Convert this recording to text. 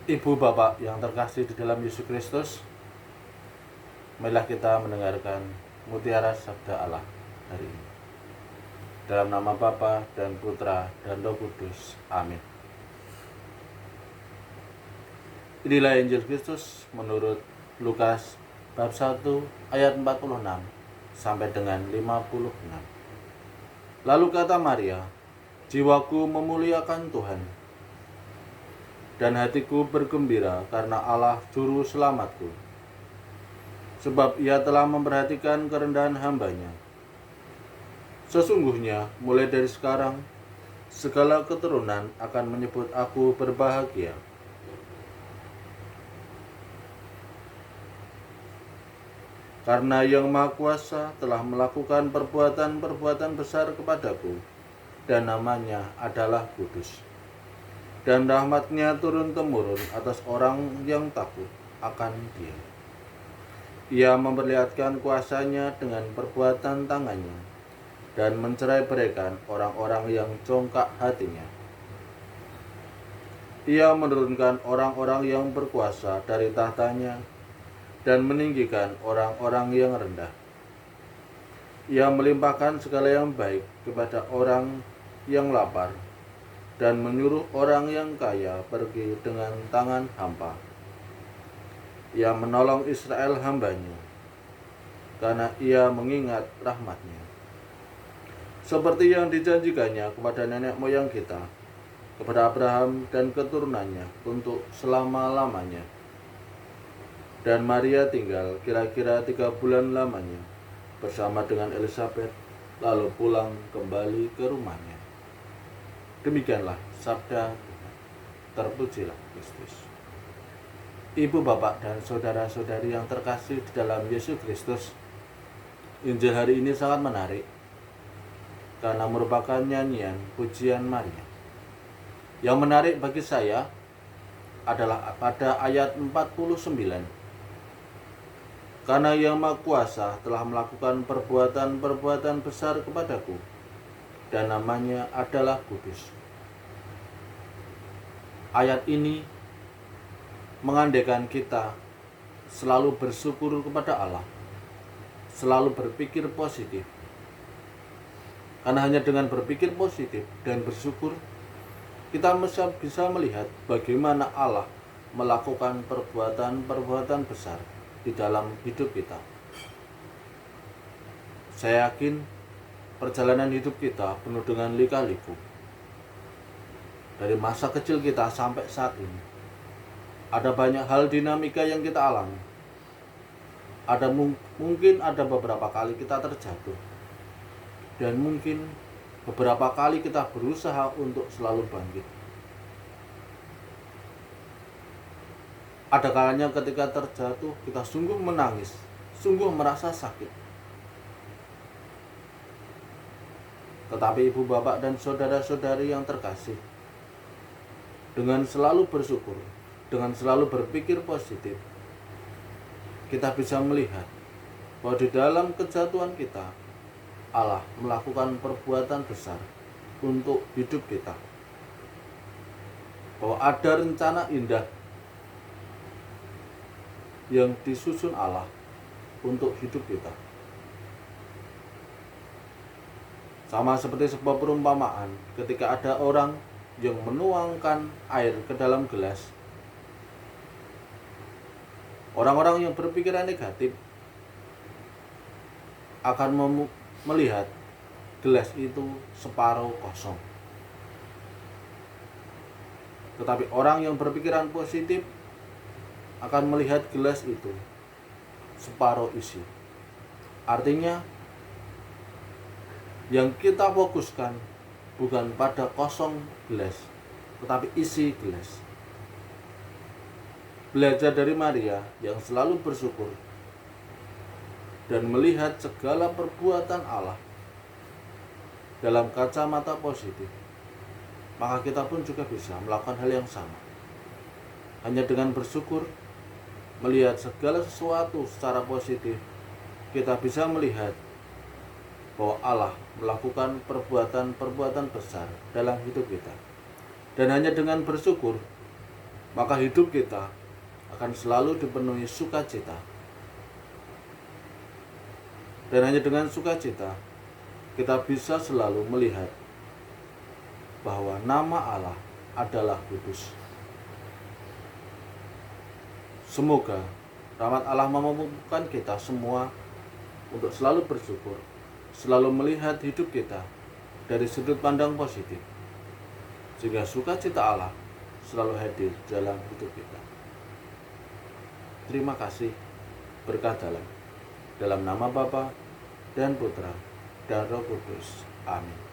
Ibu Bapak yang terkasih di dalam Yesus Kristus, marilah kita mendengarkan mutiara sabda Allah hari ini. Dalam nama Bapa dan Putra dan Roh Kudus. Amin. Inilah Injil Kristus menurut Lukas bab 1 ayat 46 sampai dengan 56. Lalu kata Maria, "Jiwaku memuliakan Tuhan, dan hatiku bergembira karena Allah Juru Selamatku. Sebab ia telah memperhatikan kerendahan hambanya. Sesungguhnya mulai dari sekarang, segala keturunan akan menyebut aku berbahagia. Karena Yang Maha Kuasa telah melakukan perbuatan-perbuatan besar kepadaku, dan namanya adalah kudus. Dan rahmatnya turun-temurun atas orang yang takut akan Dia. Ia memperlihatkan kuasanya dengan perbuatan tangannya, dan mencerai-beraikan orang-orang yang congkak hatinya. Ia menurunkan orang-orang yang berkuasa dari tahtanya, dan meninggikan orang-orang yang rendah. Ia melimpahkan segala yang baik kepada orang yang lapar, dan menyuruh orang yang kaya pergi dengan tangan hampa. Ia menolong Israel hambanya, karena ia mengingat rahmatnya, seperti yang dijanjikannya kepada nenek moyang kita, kepada Abraham dan keturunannya untuk selama-lamanya." Dan Maria tinggal kira-kira 3 bulan lamanya bersama dengan Elizabeth, lalu pulang kembali ke rumahnya. Demikianlah sabda Tuhan. Terpujilah Kristus. Ibu, bapak, dan saudara-saudari yang terkasih di dalam Yesus Kristus, Injil hari ini sangat menarik karena merupakan nyanyian pujian Maria. Yang menarik bagi saya adalah pada ayat 49. Karena Yang Maha Kuasa telah melakukan perbuatan-perbuatan besar kepadaku, dan namanya adalah kudus. Ayat ini mengandaikan kita selalu bersyukur kepada Allah, selalu berpikir positif. Karena hanya dengan berpikir positif dan bersyukur, kita bisa melihat bagaimana Allah melakukan perbuatan-perbuatan besar di dalam hidup kita. Saya yakin perjalanan hidup kita penuh dengan lika-liku. Dari masa kecil kita sampai saat ini, ada banyak hal dinamika yang kita alami. Mungkin ada beberapa kali kita terjatuh, dan mungkin beberapa kali kita berusaha untuk selalu bangkit. Ada kalanya ketika terjatuh, kita sungguh menangis, sungguh merasa sakit. Tetapi ibu, bapak, dan saudara-saudari yang terkasih, dengan selalu bersyukur, dengan selalu berpikir positif, kita bisa melihat bahwa di dalam kejatuhan kita, Allah melakukan perbuatan besar untuk hidup kita. Bahwa ada rencana indah yang disusun Allah untuk hidup kita. Sama seperti sebuah perumpamaan, ketika ada orang yang menuangkan air ke dalam gelas, orang-orang yang berpikiran negatif akan melihat gelas itu separuh kosong. Tetapi orang yang berpikiran positif akan melihat gelas itu separuh isi. Artinya, yang kita fokuskan bukan pada kosong gelas, tetapi isi gelas. Belajar dari Maria yang selalu bersyukur dan melihat segala perbuatan Allah dalam kacamata positif, maka kita pun juga bisa melakukan hal yang sama. Hanya dengan bersyukur, melihat segala sesuatu secara positif, kita bisa melihat bahwa Allah melakukan perbuatan-perbuatan besar dalam hidup kita. Dan hanya dengan bersyukur, maka hidup kita akan selalu dipenuhi sukacita. Dan hanya dengan sukacita kita bisa selalu melihat bahwa nama Allah adalah kudus. Semoga rahmat Allah memampukan kita semua untuk selalu bersyukur, selalu melihat hidup kita dari sudut pandang positif, sehingga sukacita Allah selalu hadir dalam hidup kita. Terima kasih, berkah dalam nama Bapa dan Putra dan Roh Kudus. Amin.